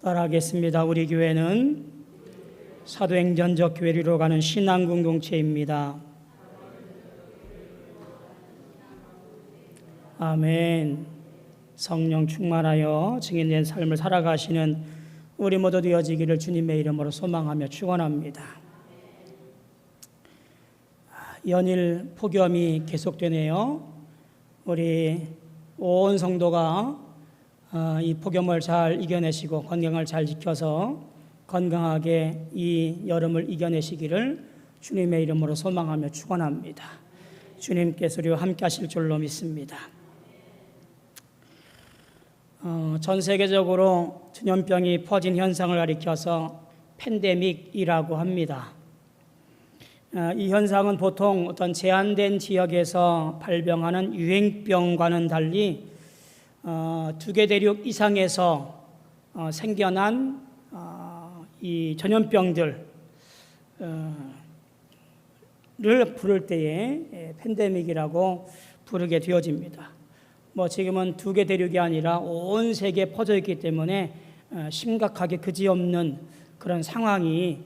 따라하겠습니다. 우리 교회는 사도행전적 교회를 이루어가는 신앙 공동체입니다. 아멘. 성령 충만하여 증인된 삶을 살아가시는 우리 모두 되어지기를 주님의 이름으로 소망하며 축원합니다. 연일 폭염이 계속되네요. 우리 온 성도가 이 폭염을 잘 이겨내시고 건강을 잘 지켜서 건강하게 이 여름을 이겨내시기를 주님의 이름으로 소망하며 축원합니다. 주님께서 우리와 함께 하실 줄로 믿습니다. 전 세계적으로 전염병이 퍼진 현상을 가리켜서 팬데믹이라고 합니다. 이 현상은 보통 어떤 제한된 지역에서 발병하는 유행병과는 달리 두 개 대륙 이상에서 생겨난 이 전염병들을 부를 때에 팬데믹이라고 부르게 되어집니다. 지금은 두 개 대륙이 아니라 온 세계에 퍼져 있기 때문에 심각하게 그지없는 그런 상황이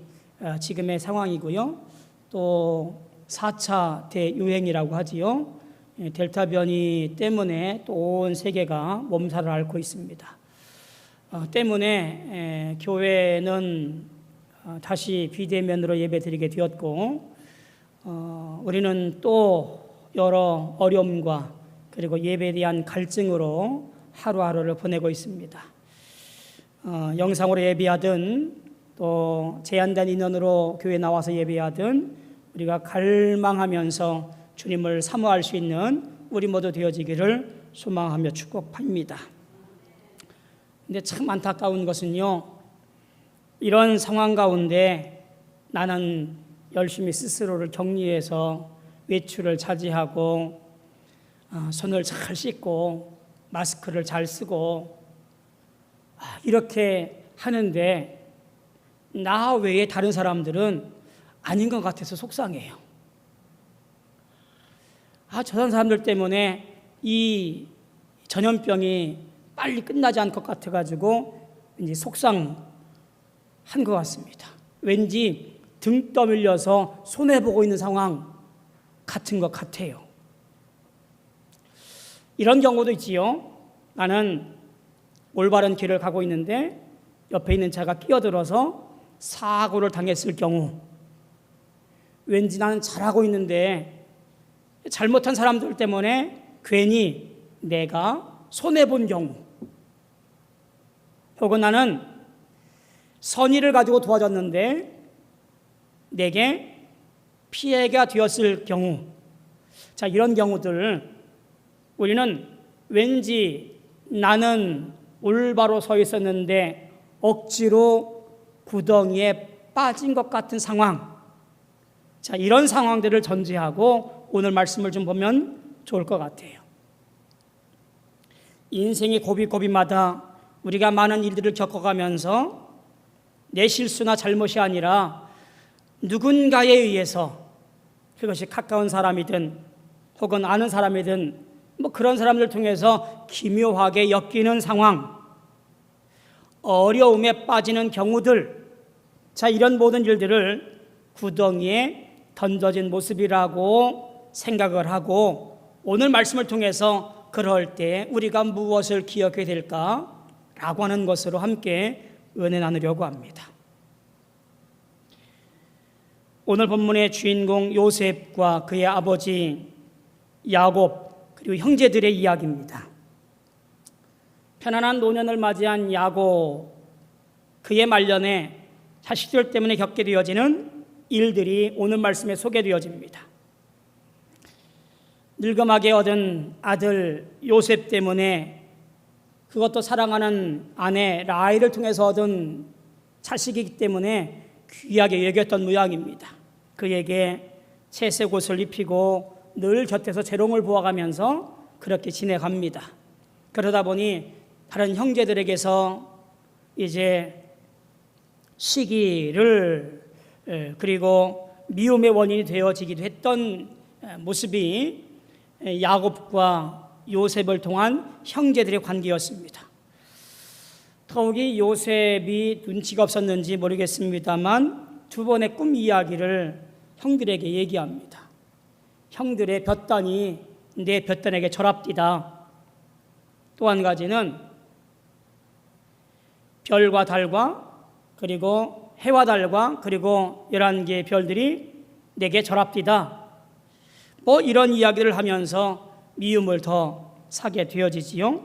지금의 상황이고요. 또 4차 대유행이라고 하지요. 델타 변이 때문에 또 온 세계가 몸살을 앓고 있습니다. 때문에 교회는 다시 비대면으로 예배드리게 되었고 우리는 또 여러 어려움과 그리고 예배에 대한 갈증으로 하루하루를 보내고 있습니다. 영상으로 예배하든 또 제한된 인원으로 교회에 나와서 예배하든 우리가 갈망하면서 주님을 사모할 수 있는 우리 모두 되어지기를 소망하며 축복합니다. 근데 참 안타까운 것은요, 이런 상황 가운데 나는 열심히 스스로를 격리해서 외출을 자제하고 손을 잘 씻고 마스크를 잘 쓰고 이렇게 하는데 나 외에 다른 사람들은 아닌 것 같아서 속상해요. 저런 사람들 때문에 이 전염병이 빨리 끝나지 않을 것 같아가지고 이제 속상한 것 같습니다. 왠지 등 떠밀려서 손해보고 있는 상황 같은 것 같아요. 이런 경우도 있지요. 나는 올바른 길을 가고 있는데 옆에 있는 차가 끼어들어서 사고를 당했을 경우, 왠지 나는 잘하고 있는데 잘못한 사람들 때문에 괜히 내가 손해본 경우, 혹은 나는 선의를 가지고 도와줬는데 내게 피해가 되었을 경우, 이런 경우들 우리는 왠지 나는 올바로 서 있었는데 억지로 구덩이에 빠진 것 같은 상황, 이런 상황들을 전제하고 오늘 말씀을 좀 보면 좋을 것 같아요. 인생의 고비고비마다 우리가 많은 일들을 겪어가면서 내 실수나 잘못이 아니라 누군가에 의해서, 그것이 가까운 사람이든 혹은 아는 사람이든 그런 사람들 통해서 기묘하게 엮이는 상황, 어려움에 빠지는 경우들, 이런 모든 일들을 구덩이에 던져진 모습이라고 생각을 하고 오늘 말씀을 통해서 그럴 때 우리가 무엇을 기억해야 될까라고 하는 것으로 함께 은혜 나누려고 합니다. 오늘 본문의 주인공 요셉과 그의 아버지 야곱 그리고 형제들의 이야기입니다. 편안한 노년을 맞이한 야곱, 그의 말년에 자식들 때문에 겪게 되어지는 일들이 오늘 말씀에 소개되어집니다. 늙음하게 얻은 아들 요셉 때문에, 그것도 사랑하는 아내 라헬을 통해서 얻은 자식이기 때문에 귀하게 여겼던 모양입니다. 그에게 채색 옷을 입히고 늘 곁에서 재롱을 보아가면서 그렇게 지내갑니다. 그러다 보니 다른 형제들에게서 이제 시기를 그리고 미움의 원인이 되어지기도 했던 모습이 야곱과 요셉을 통한 형제들의 관계였습니다. 더욱이 요셉이 눈치가 없었는지 모르겠습니다만 두 번의 꿈 이야기를 형들에게 얘기합니다. 형들의 볕단이 내 볕단에게 절합디다. 또 한 가지는 별과 달과 그리고 해와 달과 그리고 11개의 별들이 내게 절합디다. 뭐 이런 이야기를 하면서 미움을 더 사게 되어지지요.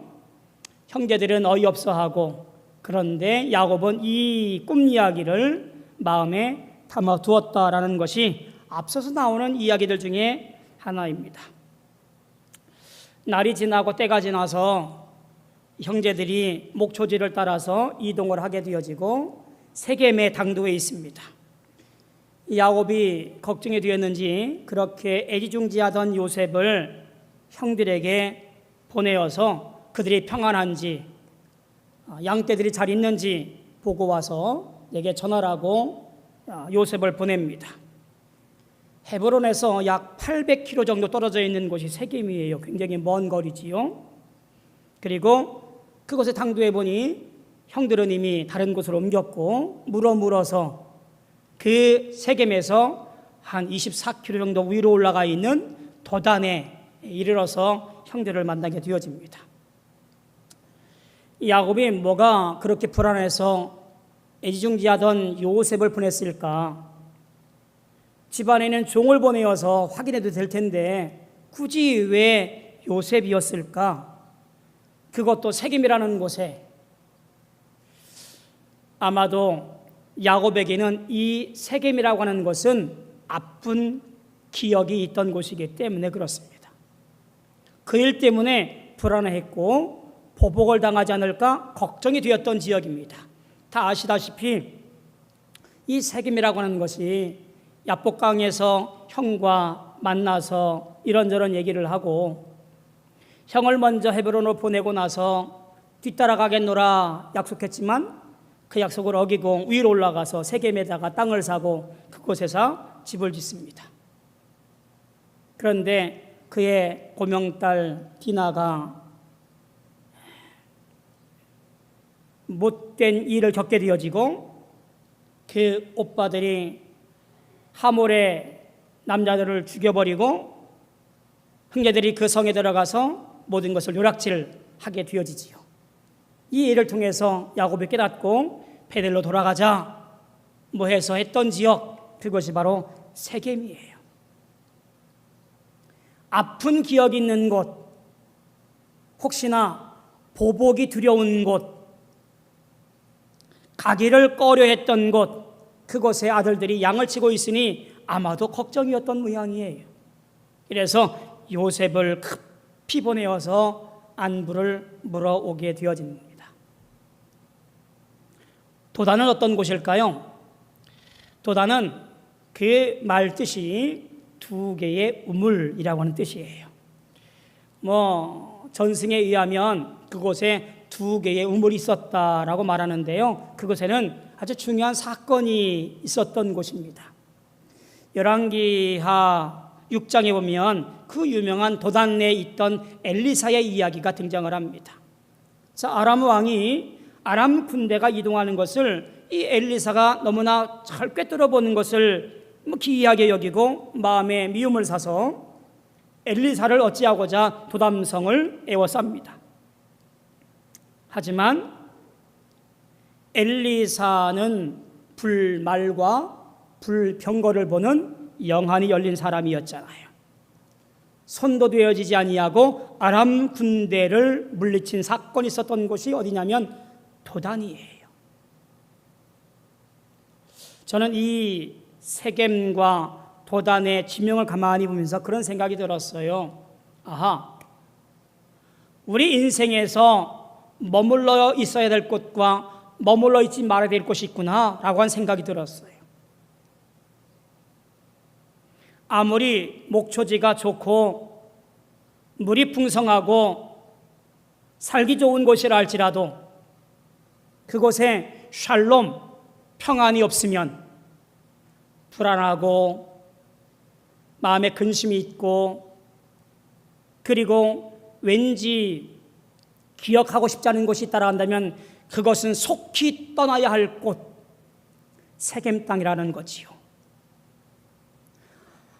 형제들은 어이없어하고, 그런데 야곱은 이 꿈 이야기를 마음에 담아두었다라는 것이 앞서서 나오는 이야기들 중에 하나입니다. 날이 지나고 때가 지나서 형제들이 목초지를 따라서 이동을 하게 되어지고 세겜의 당도에 있습니다. 야곱이 걱정이 되었는지 그렇게 애지중지하던 요셉을 형들에게 보내어서 그들이 평안한지 양떼들이 잘 있는지 보고 와서 내게 전하라고 요셉을 보냅니다. 헤브론에서 약 800km 정도 떨어져 있는 곳이 세겜이에요. 굉장히 먼 거리지요. 그리고 그곳에 당도해 보니 형들은 이미 다른 곳으로 옮겼고 물어서 그 세겜에서 한 24km 정도 위로 올라가 있는 도단에 이르러서 형들을 만나게 되어집니다. 야곱이 뭐가 그렇게 불안해서 애지중지하던 요셉을 보냈을까? 집안에는 종을 보내어서 확인해도 될 텐데 굳이 왜 요셉이었을까? 그것도 세겜이라는 곳에. 아마도 야곱에게는 이 세겜이라고 하는 것은 아픈 기억이 있던 곳이기 때문에 그렇습니다. 그 일 때문에 불안해했고 보복을 당하지 않을까 걱정이 되었던 지역입니다. 다 아시다시피 이 세겜이라고 하는 것이 야복강에서 형과 만나서 이런저런 얘기를 하고 형을 먼저 헤브론으로 보내고 나서 뒤따라가겠노라 약속했지만 그 약속을 어기고 위로 올라가서 세겜에다가 땅을 사고 그곳에서 집을 짓습니다. 그런데 그의 고명딸 디나가 못된 일을 겪게 되어지고 그 오빠들이 하몰의 남자들을 죽여버리고 형제들이 그 성에 들어가서 모든 것을 요락질하게 되어지지요. 이 일을 통해서 야곱이 깨닫고 베델로 돌아가자 뭐 해서 했던 지역, 그것이 바로 세겜이에요. 아픈 기억이 있는 곳, 혹시나 보복이 두려운 곳, 가기를 꺼려했던 곳, 그곳에 아들들이 양을 치고 있으니 아마도 걱정이었던 모양이에요. 그래서 요셉을 급히 보내어서 안부를 물어오게 되어집니다. 도단은 어떤 곳일까요? 도단은 그 말 뜻이 두 개의 우물이라고 하는 뜻이에요. 전승에 의하면 그곳에 두 개의 우물이 있었다라고 말하는데요. 그곳에는 아주 중요한 사건이 있었던 곳입니다. 열왕기하 6장에 보면 그 유명한 도단 내에 있던 엘리사의 이야기가 등장을 합니다. 아람 왕이 아람 군대가 이동하는 것을 이 엘리사가 너무나 잘 꿰뚫어 보는 것을 기이하게 여기고 마음에 미움을 사서 엘리사를 어찌하고자 도담성을 에워쌉니다. 하지만 엘리사는 불말과 불병거를 보는 영안이 열린 사람이었잖아요. 손도 되어지지 아니하고 아람 군대를 물리친 사건이 있었던 곳이 어디냐면 도단이에요. 저는 이 세겜과 도단의 지명을 가만히 보면서 그런 생각이 들었어요. 우리 인생에서 머물러 있어야 될 곳과 머물러 있지 말아야 될 곳이 있구나 라고 한 생각이 들었어요. 아무리 목초지가 좋고 물이 풍성하고 살기 좋은 곳이라 할지라도 그곳에 샬롬, 평안이 없으면 불안하고 마음에 근심이 있고 그리고 왠지 기억하고 싶지 않은 곳이 있다라 한다면 그것은 속히 떠나야 할 곳, 세겜 땅이라는 거지요.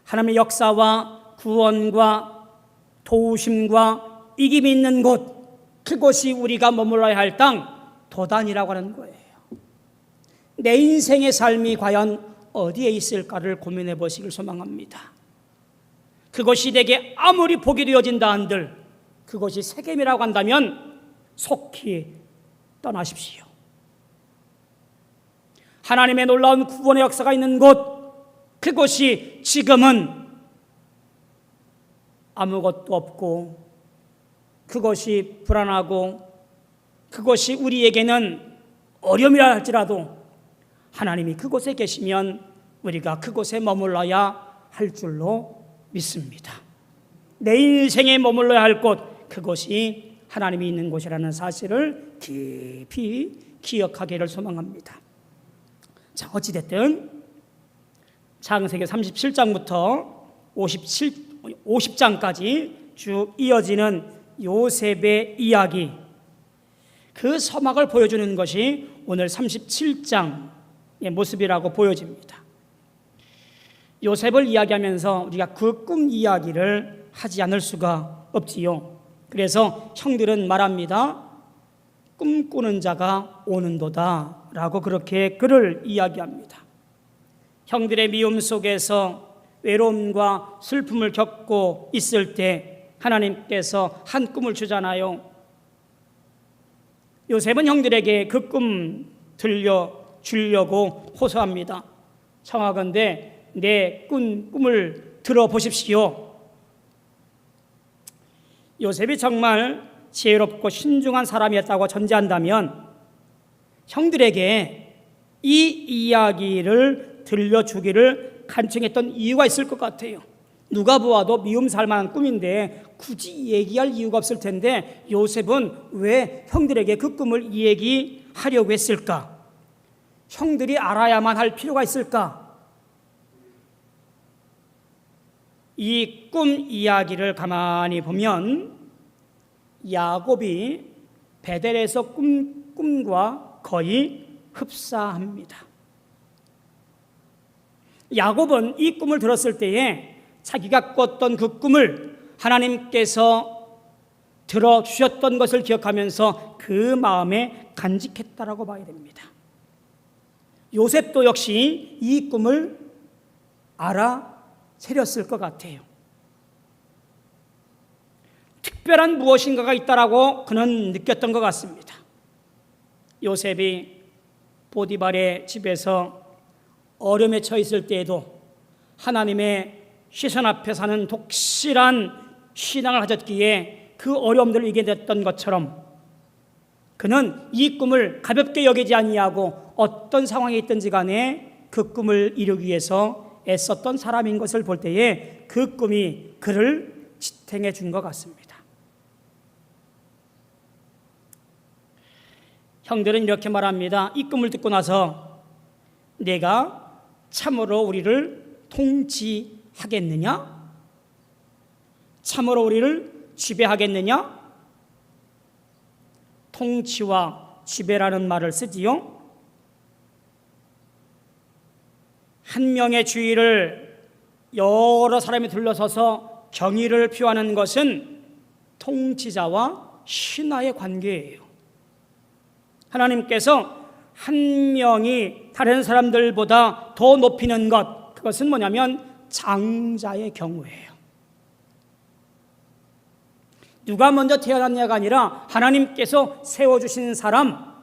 하나님의 역사와 구원과 도우심과 이김이 있는 곳, 그것이 우리가 머물러야 할 땅, 도단이라고 하는 거예요. 내 인생의 삶이 과연 어디에 있을까를 고민해 보시길 소망합니다. 그것이 내게 아무리 복이 되어진다 한들 그것이 세겜이라고 한다면 속히 떠나십시오. 하나님의 놀라운 구원의 역사가 있는 곳, 그곳이 지금은 아무것도 없고 그것이 불안하고 그것이 우리에게는 어려움이라 할지라도 하나님이 그곳에 계시면 우리가 그곳에 머물러야 할 줄로 믿습니다. 내 인생에 머물러야 할 곳, 그것이 하나님이 있는 곳이라는 사실을 깊이 기억하기를 소망합니다. 자, 어찌됐든 창세기 37장부터 50장까지 쭉 이어지는 요셉의 이야기, 그 서막을 보여주는 것이 오늘 37장의 모습이라고 보여집니다. 요셉을 이야기하면서 우리가 그 꿈 이야기를 하지 않을 수가 없지요. 그래서 형들은 말합니다. 꿈꾸는 자가 오는도다 라고 그렇게 그를 이야기합니다. 형들의 미움 속에서 외로움과 슬픔을 겪고 있을 때 하나님께서 한 꿈을 주잖아요. 요셉은 형들에게 그 꿈 들려주려고 호소합니다. 청하건대 내 꿈을 들어보십시오. 요셉이 정말 지혜롭고 신중한 사람이었다고 전제한다면 형들에게 이 이야기를 들려주기를 간청했던 이유가 있을 것 같아요. 누가 보아도 미움 살만한 꿈인데 굳이 얘기할 이유가 없을 텐데 요셉은 왜 형들에게 그 꿈을 얘기하려고 했을까? 형들이 알아야만 할 필요가 있을까? 이 꿈 이야기를 가만히 보면 야곱이 베델에서 꿈과 거의 흡사합니다. 야곱은 이 꿈을 들었을 때에 자기가 꿨던 그 꿈을 하나님께서 들어주셨던 것을 기억하면서 그 마음에 간직했다라고 봐야 됩니다. 요셉도 역시 이 꿈을 알아차렸을 것 같아요. 특별한 무엇인가가 있다라고 그는 느꼈던 것 같습니다. 요셉이 보디발의 집에서 어려움에 처해 있을 때에도 하나님의 시선 앞에 사는 독실한 신앙을 가졌기에 그 어려움들을 이겨냈던 것처럼 그는 이 꿈을 가볍게 여기지 아니하고 어떤 상황에 있든지 간에 그 꿈을 이루기 위해서 애썼던 사람인 것을 볼 때에 그 꿈이 그를 지탱해 준 것 같습니다. 형들은 이렇게 말합니다. 이 꿈을 듣고 나서 내가 참으로 우리를 통치하겠느냐? 참으로 우리를 지배하겠느냐? 통치와 지배라는 말을 쓰지요. 한 명의 주의를 여러 사람이 둘러서서 정의를 표하는 것은 통치자와 신하의 관계예요. 하나님께서 한 명이 다른 사람들보다 더 높이는 것, 그것은 뭐냐면 장자의 경우예요. 누가 먼저 태어났냐가 아니라 하나님께서 세워주신 사람,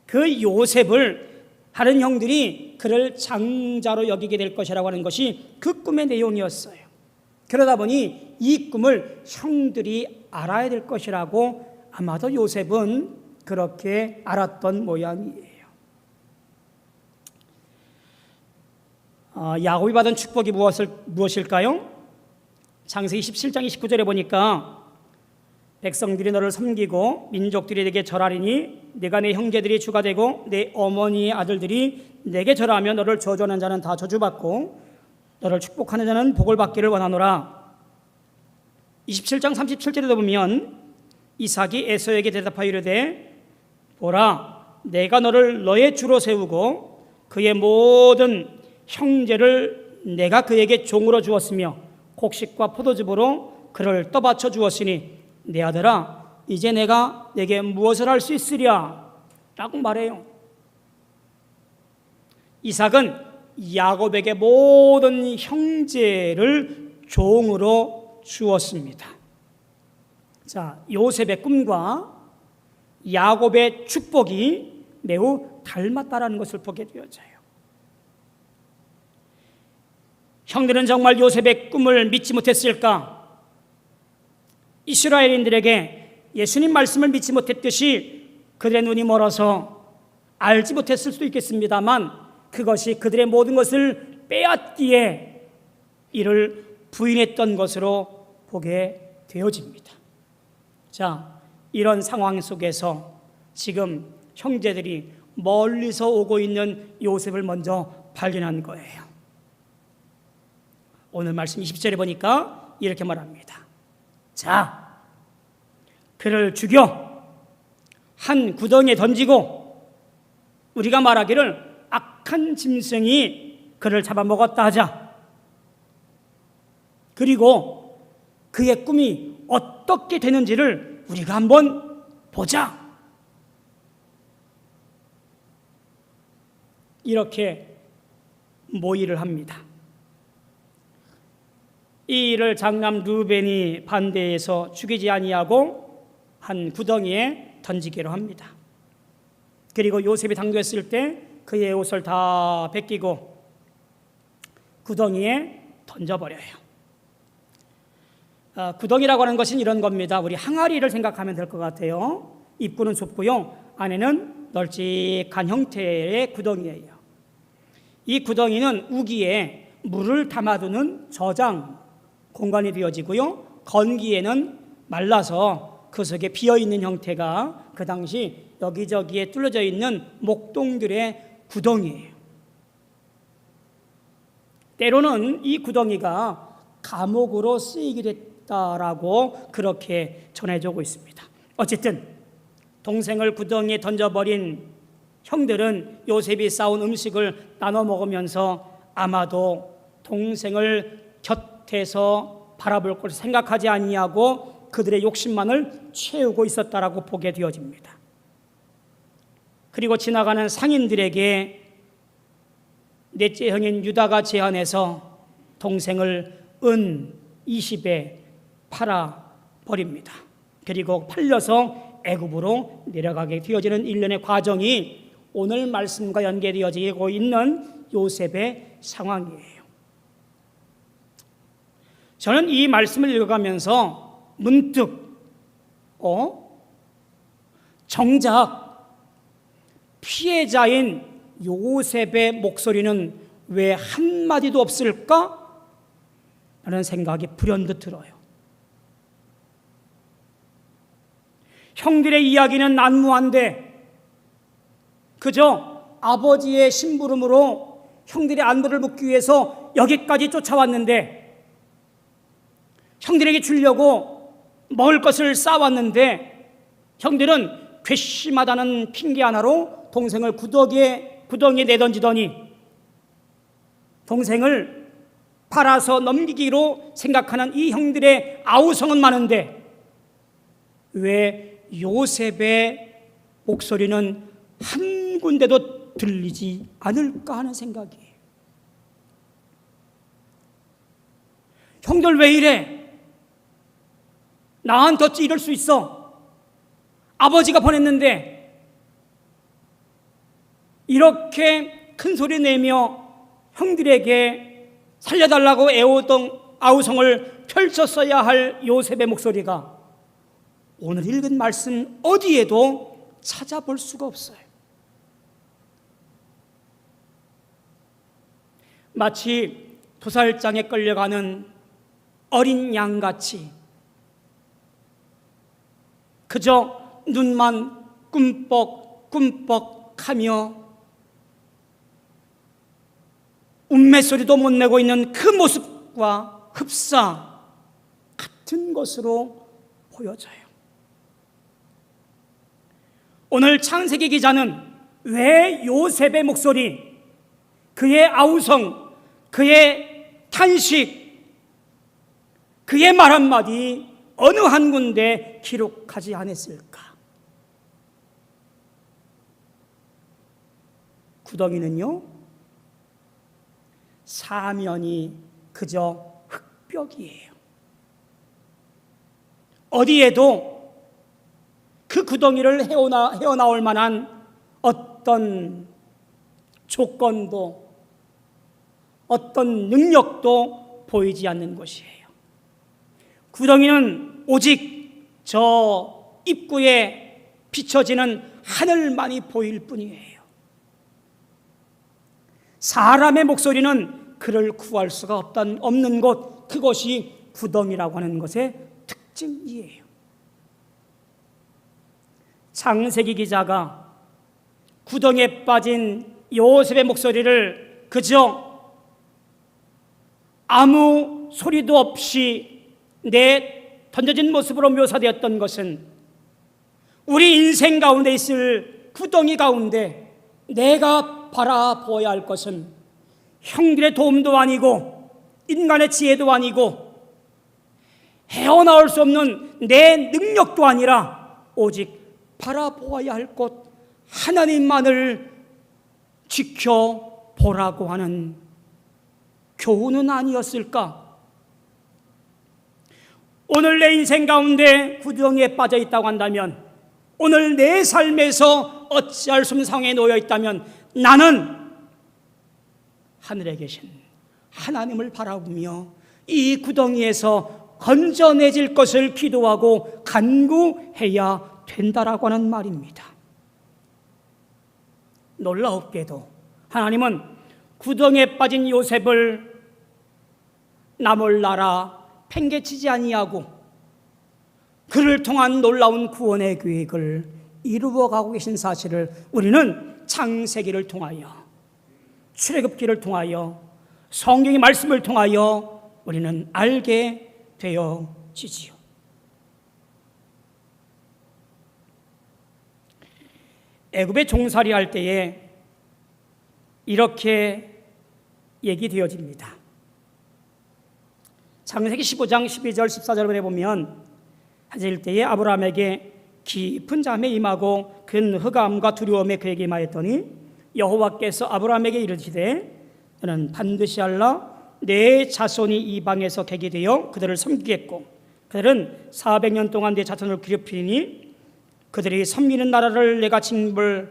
그 요셉을 다른 형들이 그를 장자로 여기게 될 것이라고 하는 것이 그 꿈의 내용이었어요. 그러다 보니 이 꿈을 형들이 알아야 될 것이라고 아마도 요셉은 그렇게 알았던 모양이에요. 야곱이 받은 축복이 무엇일까요? 창세기 17장 29절에 보니까 백성들이 너를 섬기고 민족들이 내게 절하리니 내가 내 형제들이 주가 되고 내 어머니의 아들들이 내게 절하며 너를 저주하는 자는 다 저주받고 너를 축복하는 자는 복을 받기를 원하노라. 27장 37절에도 보면 이삭이 에서에게 대답하여 이르되 보라, 내가 너를 너의 주로 세우고 그의 모든 형제를 내가 그에게 종으로 주었으며 곡식과 포도즙으로 그를 떠받쳐 주었으니 내 아들아, 이제 내가 내게 무엇을 할 수 있으랴? 라고 말해요. 이삭은 야곱에게 모든 형제를 종으로 주었습니다. 자, 요셉의 꿈과 야곱의 축복이 매우 닮았다라는 것을 보게 되어져요. 형들은 정말 요셉의 꿈을 믿지 못했을까? 이스라엘인들에게 예수님 말씀을 믿지 못했듯이 그들의 눈이 멀어서 알지 못했을 수도 있겠습니다만 그것이 그들의 모든 것을 빼앗기에 이를 부인했던 것으로 보게 되어집니다. 자, 이런 상황 속에서 지금 형제들이 멀리서 오고 있는 요셉을 먼저 발견한 거예요. 오늘 말씀 20절에 보니까 이렇게 말합니다. 자, 그를 죽여 한 구덩이에 던지고 우리가 말하기를 악한 짐승이 그를 잡아먹었다 하자. 그리고 그의 꿈이 어떻게 되는지를 우리가 한번 보자. 이렇게 모의를 합니다. 이 일을 장남 르벤이 반대해서 죽이지 아니하고 한 구덩이에 던지기로 합니다. 그리고 요셉이 당겼을 때 그의 옷을 다 벗기고 구덩이에 던져버려요. 구덩이라고 하는 것은 이런 겁니다. 우리 항아리를 생각하면 될 것 같아요. 입구는 좁고요, 안에는 널찍한 형태의 구덩이예요. 이 구덩이는 우기에 물을 담아두는 저장 공간이 되어지고요, 건기에는 말라서 그 속에 비어있는 형태가 그 당시 여기저기에 뚫려져 있는 목동들의 구덩이예요. 때로는 이 구덩이가 감옥으로 쓰이기도 했다라고 그렇게 전해지고 있습니다. 어쨌든 동생을 구덩이에 던져버린 형들은 요셉이 싸온 음식을 나눠 먹으면서 아마도 동생을 곁에서 바라볼 것을 생각하지 아니하고 그들의 욕심만을 채우고 있었다라고 보게 되어집니다. 그리고 지나가는 상인들에게 넷째 형인 유다가 제안해서 동생을 은 20에 팔아 버립니다. 그리고 팔려서 애굽으로 내려가게 되어지는 일련의 과정이 오늘 말씀과 연계되어지고 있는 요셉의 상황이에요. 저는 이 말씀을 읽어가면서 문득 정작 피해자인 요셉의 목소리는 왜 한마디도 없을까? 라는 생각이 불현듯 들어요. 형들의 이야기는 난무한데 그저 아버지의 심부름으로 형들의 안부를 묻기 위해서 여기까지 쫓아왔는데, 형들에게 주려고 먹을 것을 싸왔는데 형들은 괘씸하다는 핑계 하나로 동생을 구덩이에 내던지더니 동생을 팔아서 넘기기로 생각하는 이 형들의 아우성은 많은데 왜 요셉의 목소리는 한 군데도 들리지 않을까 하는 생각이에요. 형들 왜 이래? 나한테 어찌 이럴 수 있어? 아버지가 보냈는데. 이렇게 큰 소리 내며 형들에게 살려달라고 애우던 아우성을 펼쳤어야 할 요셉의 목소리가 오늘 읽은 말씀 어디에도 찾아볼 수가 없어요. 마치 도살장에 끌려가는 어린 양같이 그저 눈만 꿈뻑꿈뻑하며 운매소리도 못 내고 있는 그 모습과 흡사 같은 것으로 보여져요. 오늘 창세기 기자는 왜 요셉의 목소리, 그의 아우성, 그의 탄식, 그의 말 한마디 어느 한 군데 기록하지 않았을까? 구덩이는요, 사면이 그저 흙벽이에요. 어디에도 그 구덩이를 헤어나올 만한 어떤 조건도 어떤 능력도 보이지 않는 곳이에요. 구덩이는 오직 저 입구에 비춰지는 하늘만이 보일 뿐이에요. 사람의 목소리는 그를 구할 수가 없는 곳, 그것이 구덩이라고 하는 것의 특징이에요. 창세기 기자가 구덩이에 빠진 요셉의 목소리를 그저 아무 소리도 없이 던져진 모습으로 묘사되었던 것은 우리 인생 가운데 있을 구덩이 가운데 내가 바라보아야 할 것은 형들의 도움도 아니고 인간의 지혜도 아니고 헤어나올 수 없는 내 능력도 아니라 오직 바라보아야 할 것 하나님만을 지켜보라고 하는 교훈은 아니었을까? 오늘 내 인생 가운데 구덩이에 빠져 있다고 한다면, 오늘 내 삶에서 어찌할 수 없는 상황에 놓여 있다면, 나는 하늘에 계신 하나님을 바라보며 이 구덩이에서 건져내질 것을 기도하고 간구해야 된다라고 하는 말입니다. 놀라웠게도 하나님은 구덩이에 빠진 요셉을 나 몰라라 팽개치지 아니하고 그를 통한 놀라운 구원의 계획을 이루어가고 계신 사실을 우리는 창세기를 통하여, 출애굽기를 통하여, 성경의 말씀을 통하여 우리는 알게 되어지지요. 애굽에 종살이 할 때에 이렇게 얘기되어집니다. 창세기 15장 12절 14절에 보면, 하질 때에 아브라함에게 깊은 잠에 임하고 큰 흑암과 두려움에 그에게 임하였더니 여호와께서 아브라함에게 이르시되 너는 반드시 알라 내 자손이 이방에서 객이 되어 그들을 섬기겠고 그들은 400년 동안 내 자손을 괴롭히니 그들이 섬기는 나라를 내가 징벌할지며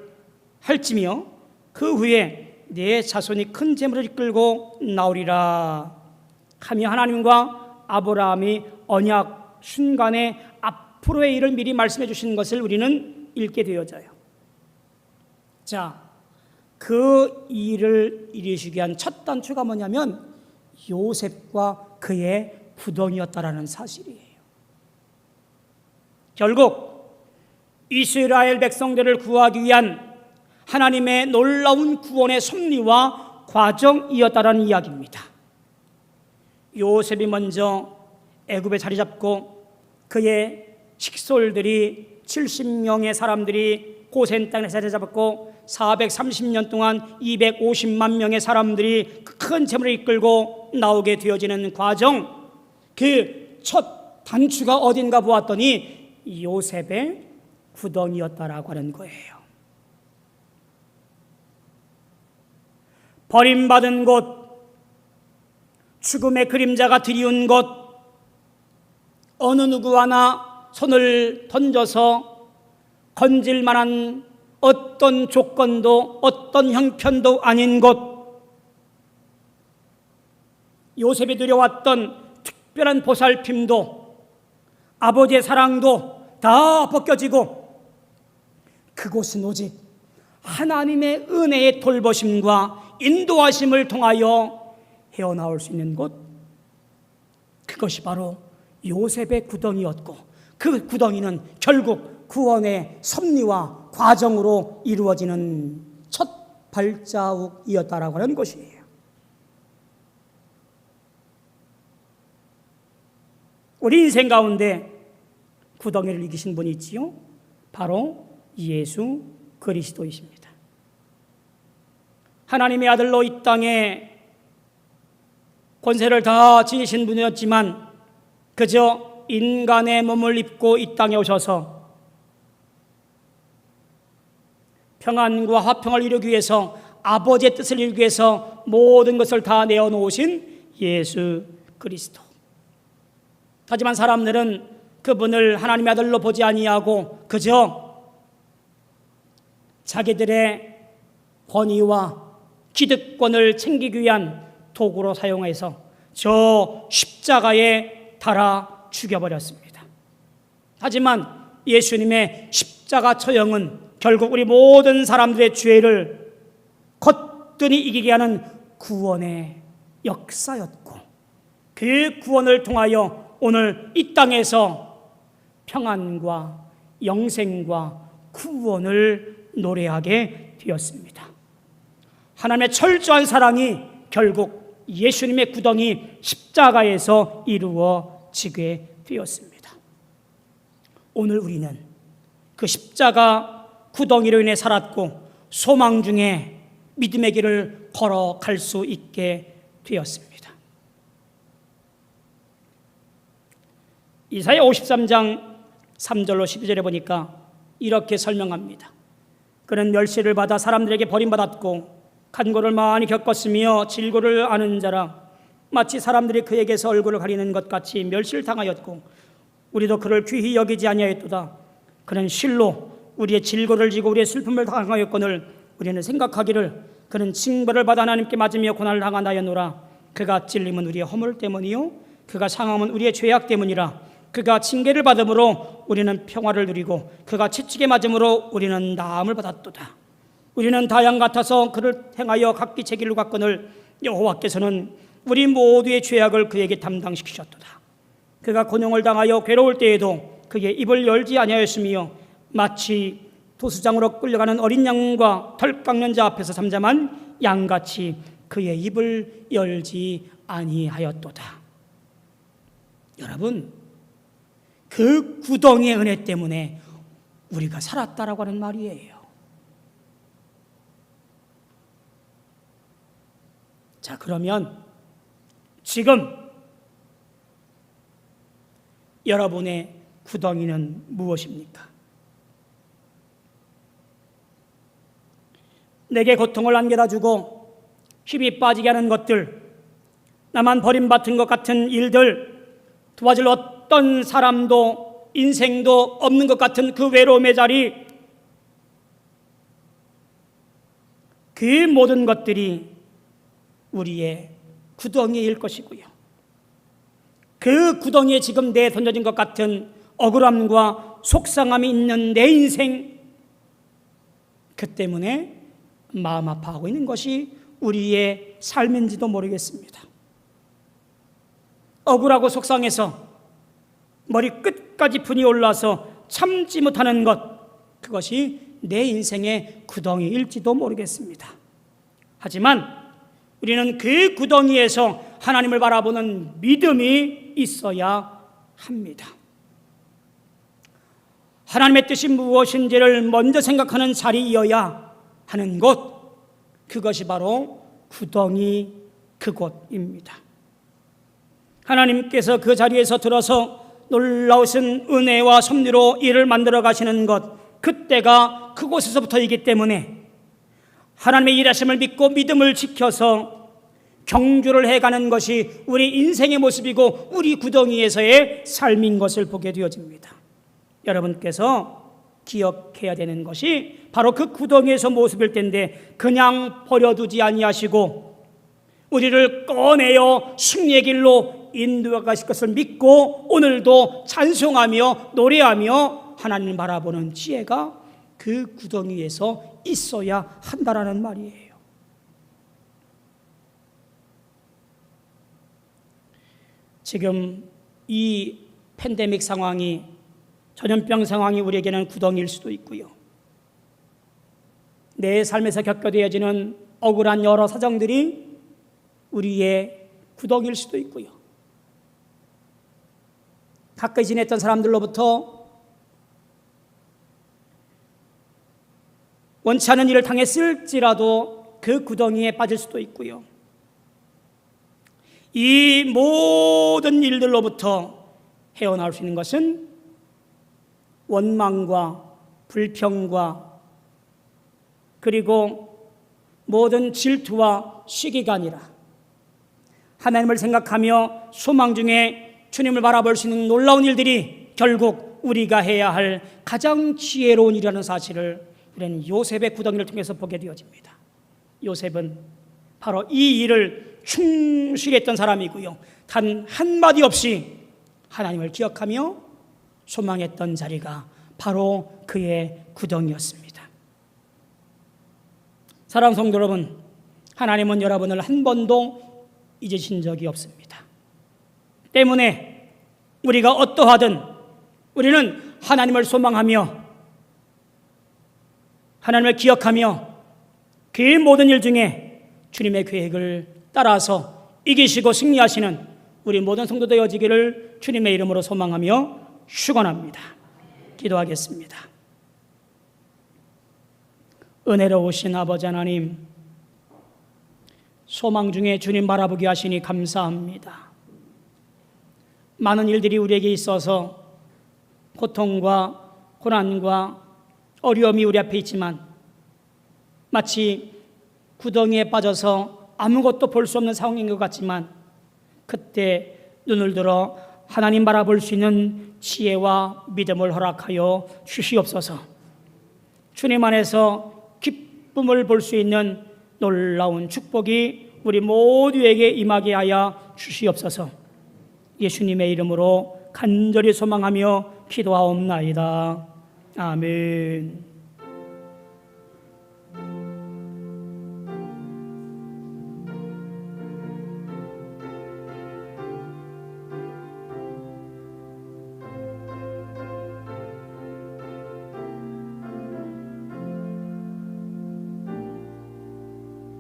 그 후에 내 자손이 큰 재물을 이끌고 나오리라 하며 하나님과 아브라함이 언약 순간에 앞으로의 일을 미리 말씀해 주신 것을 우리는 읽게 되어져요. 자, 그 일을 이루시게 한 첫 단추가 뭐냐면 요셉과 그의 구덩이였다라는 사실이에요. 결국 이스라엘 백성들을 구하기 위한 하나님의 놀라운 구원의 섭리와 과정이었다라는 이야기입니다. 요셉이 먼저 애굽에 자리 잡고 그의 식솔들이 70명의 사람들이 고센 땅에 자리 잡았고 430년 동안 250만 명의 사람들이 큰 재물을 이끌고 나오게 되어지는 과정, 그 첫 단추가 어딘가 보았더니 요셉의 구덩이였다라고 하는 거예요. 버림받은 곳, 죽음의 그림자가 드리운 곳, 어느 누구 하나 손을 던져서 건질 만한 어떤 조건도 어떤 형편도 아닌 곳, 요셉이 누려왔던 특별한 보살핌도 아버지의 사랑도 다 벗겨지고 그곳은 오직 하나님의 은혜의 돌보심과 인도하심을 통하여 헤어나올 수 있는 곳, 그것이 바로 요셉의 구덩이였고 그 구덩이는 결국 구원의 섭리와 과정으로 이루어지는 첫 발자국이었다라고 하는 것이에요. 우리 인생 가운데 구덩이를 이기신 분이 있지요. 바로 예수 그리스도이십니다. 하나님의 아들로 이 땅에 권세를 다 지니신 분이었지만 그저 인간의 몸을 입고 이 땅에 오셔서 평안과 화평을 이루기 위해서, 아버지의 뜻을 이루기 위해서 모든 것을 다 내어놓으신 예수 그리스도. 하지만 사람들은 그분을 하나님의 아들로 보지 아니하고 그저 자기들의 권위와 기득권을 챙기기 위한 도구로 사용해서 저 십자가에 달아 죽여버렸습니다. 하지만 예수님의 십자가 처형은 결국 우리 모든 사람들의 죄를 거뜬히 이기게 하는 구원의 역사였고, 그 구원을 통하여 오늘 이 땅에서 평안과 영생과 구원을 노래하게 되었습니다. 하나님의 철저한 사랑이 결국 예수님의 구덩이 십자가에서 이루어지게 되었습니다. 오늘 우리는 그 십자가 구덩이로 인해 살았고 소망 중에 믿음의 길을 걸어갈 수 있게 되었습니다. 이사야 53장 3절로 12절에 보니까 이렇게 설명합니다. 그는 멸시를 받아 사람들에게 버림받았고 간고를 많이 겪었으며 질고를 아는 자라. 마치 사람들이 그에게서 얼굴을 가리는 것 같이 멸시를 당하였고 우리도 그를 귀히 여기지 아니하였도다. 그는 실로 우리의 질고를 지고 우리의 슬픔을 당하였거늘 우리는 생각하기를 그는 징벌을 받아 하나님께 맞으며 고난을 당하나였노라. 그가 찔림은 우리의 허물 때문이요 그가 상함은 우리의 죄악 때문이라. 그가 징계를 받음으로 우리는 평화를 누리고 그가 채찍에 맞음으로 우리는 나음을 받았도다. 우리는 다양 같아서 그를 행하여 각기 제 길로 갔거늘 여호와께서는 우리 모두의 죄악을 그에게 담당시키셨도다. 그가 곤용을 당하여 괴로울 때에도 그의 입을 열지 아니하였으며 마치 도수장으로 끌려가는 어린 양과 털 깎는 자 앞에서 잠잠한 양같이 그의 입을 열지 아니하였도다. 여러분, 그 구덩이의 은혜 때문에 우리가 살았다라고 하는 말이에요. 자, 그러면 지금 여러분의 구덩이는 무엇입니까? 내게 고통을 안겨다 주고 힘이 빠지게 하는 것들, 나만 버림받은 것 같은 일들, 도와줄 어떤 사람도 인생도 없는 것 같은 그 외로움의 자리, 그 모든 것들이 우리의 구덩이일 것이고요. 그 구덩이에 지금 내던져진 것 같은 억울함과 속상함이 있는 내 인생, 그 때문에 마음 아파하고 있는 것이 우리의 삶인지도 모르겠습니다. 억울하고 속상해서 머리 끝까지 분이 올라서 참지 못하는 것, 그것이 내 인생의 구덩이일지도 모르겠습니다. 하지만 우리는 그 구덩이에서 하나님을 바라보는 믿음이 있어야 합니다. 하나님의 뜻이 무엇인지를 먼저 생각하는 자리이어야 하는 곳, 그것이 바로 구덩이 그곳입니다. 하나님께서 그 자리에서 들어서 놀라우신 은혜와 섭리로 일을 만들어 가시는 것, 그때가 그곳에서부터이기 때문에 하나님의 일하심을 믿고 믿음을 지켜서 경주를 해가는 것이 우리 인생의 모습이고 우리 구덩이에서의 삶인 것을 보게 되어집니다. 여러분께서 기억해야 되는 것이 바로 그 구덩이에서 모습일 텐데, 그냥 버려두지 아니하시고 우리를 꺼내어 승리의 길로 인도해 가실 것을 믿고 오늘도 찬송하며 노래하며 하나님을 바라보는 지혜가 그 구덩이에서 있어야 한다라는 말이에요. 지금 이 팬데믹 상황이, 전염병 상황이 우리에게는 구덩이일 수도 있고요. 내 삶에서 겪어되어지는 억울한 여러 사정들이 우리의 구덩이일 수도 있고요. 가까이 지냈던 사람들로부터 원치 않은 일을 당했을지라도 그 구덩이에 빠질 수도 있고요. 이 모든 일들로부터 헤어나올 수 있는 것은 원망과 불평과 그리고 모든 질투와 시기가 아니라 하나님을 생각하며 소망 중에 주님을 바라볼 수 있는 놀라운 일들이 결국 우리가 해야 할 가장 지혜로운 일이라는 사실을 우리는 요셉의 구덩이를 통해서 보게 되어집니다. 요셉은 바로 이 일을 충실히 했던 사람이고요. 단 한마디 없이 하나님을 기억하며 소망했던 자리가 바로 그의 구덩이였습니다. 사랑하는 성도 여러분, 하나님은 여러분을 한 번도 잊으신 적이 없습니다. 때문에 우리가 어떠하든 우리는 하나님을 소망하며 하나님을 기억하며 그 모든 일 중에 주님의 계획을 따라서 이기시고 승리하시는 우리 모든 성도 되어지기를 주님의 이름으로 소망하며 축원합니다. 기도하겠습니다. 은혜로우신 아버지 하나님, 소망 중에 주님 바라보게 하시니 감사합니다. 많은 일들이 우리에게 있어서 고통과 고난과 어려움이 우리 앞에 있지만 마치 구덩이에 빠져서 아무것도 볼 수 없는 상황인 것 같지만 그때 눈을 들어 하나님 바라볼 수 있는 지혜와 믿음을 허락하여 주시옵소서. 주님 안에서 기쁨을 볼 수 있는 놀라운 축복이 우리 모두에게 임하게 하여 주시옵소서. 예수님의 이름으로 간절히 소망하며 기도하옵나이다. 아멘.